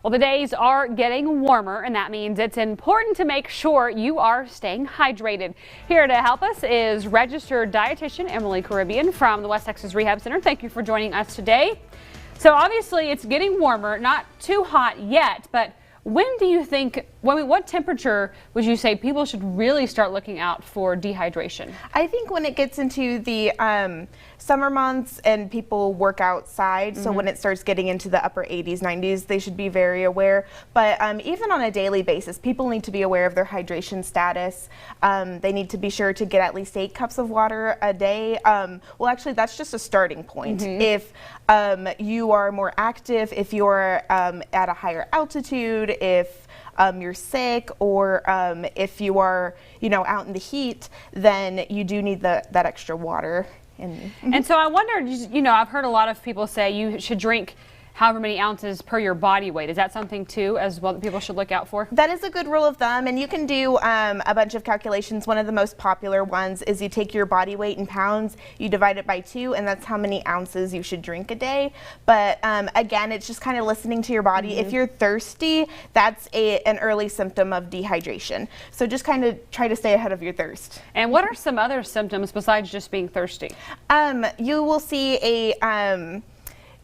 Well, the days are getting warmer, and that means it's important to make sure you are staying hydrated. Here to help us is registered dietitian Emily Caribbean from the West Texas Rehab Center. Thank you for joining us today. So obviously it's getting warmer, not too hot yet, but when do you think, what temperature would you say people should really start looking out for dehydration? I think when it gets into the summer months and people work outside, so when it starts getting into the upper 80s, 90s, they should be very aware. But even on a daily basis, people need to be aware of their hydration status. They need to be sure to get at least 8 cups of water a day. Well, actually, that's just a starting point. If you are more active, if you're at a higher altitude, if you're sick, or if you are, out in the heat, then you do need that extra water. And so I wondered, I've heard a lot of people say you should drink however many ounces per your body weight. Is that something too as well that people should look out for? That is a good rule of thumb, and you can do a bunch of calculations. One of the most popular ones is you take your body weight in pounds, you divide it by 2, and that's how many ounces you should drink a day. But again, it's just kind of listening to your body. If you're thirsty, that's an early symptom of dehydration. So just kind of try to stay ahead of your thirst. And what are some other symptoms besides just being thirsty? You will see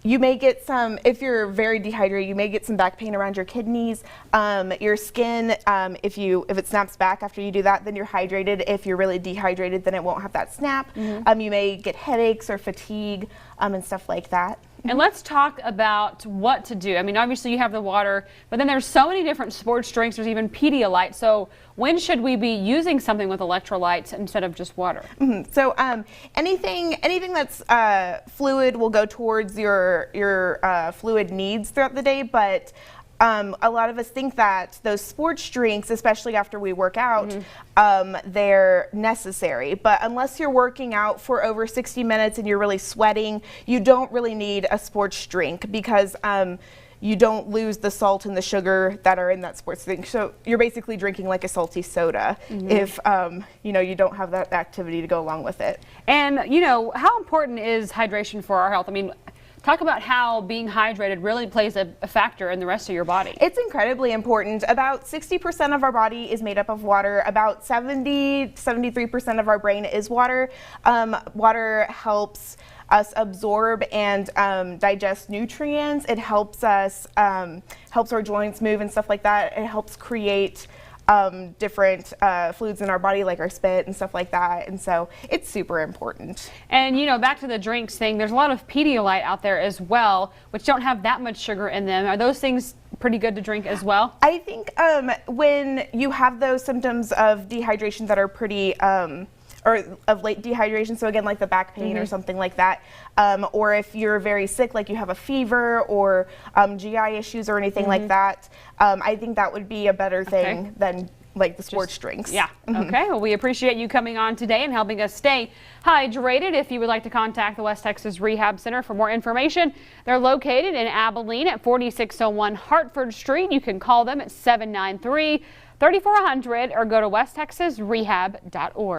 you may get some, if you're very dehydrated, you may get some back pain around your kidneys, your skin. If it snaps back after you do that, then you're hydrated. If you're really dehydrated, then it won't have that snap. You may get headaches or fatigue and stuff like that. And let's talk about what to do. I mean, obviously you have the water, but then there's so many different sports drinks. There's even Pedialyte. So when should we be using something with electrolytes instead of just water? So anything that's fluid will go towards your fluid needs throughout the day, but a lot of us think that those sports drinks, especially after we work out, they're necessary. But unless you're working out for over 60 minutes and you're really sweating, you don't really need a sports drink because you don't lose the salt and the sugar that are in that sports drink. So you're basically drinking like a salty soda if you don't have that activity to go along with it. And how important is hydration for our health? I mean, talk about how being hydrated really plays a factor in the rest of your body. It's incredibly important. About 60% of our body is made up of water. About 73% of our brain is water. Water helps us absorb and digest nutrients. It helps us, helps our joints move and stuff like that. It helps create different fluids in our body, like our spit and stuff like that, and so it's super important. And back to the drinks thing, there's a lot of Pedialyte out there as well, which don't have that much sugar in them. Are those things pretty good to drink as well? I think when you have those symptoms of dehydration that are pretty or of late dehydration, so again, like the back pain or something like that, or if you're very sick, like you have a fever or GI issues or anything like that, I think that would be a better thing than like the sports drinks. Yeah. Okay. Well, we appreciate you coming on today and helping us stay hydrated. If you would like to contact the West Texas Rehab Center for more information, they're located in Abilene at 4601 Hartford Street. You can call them at 793-3400 or go to westtexasrehab.org.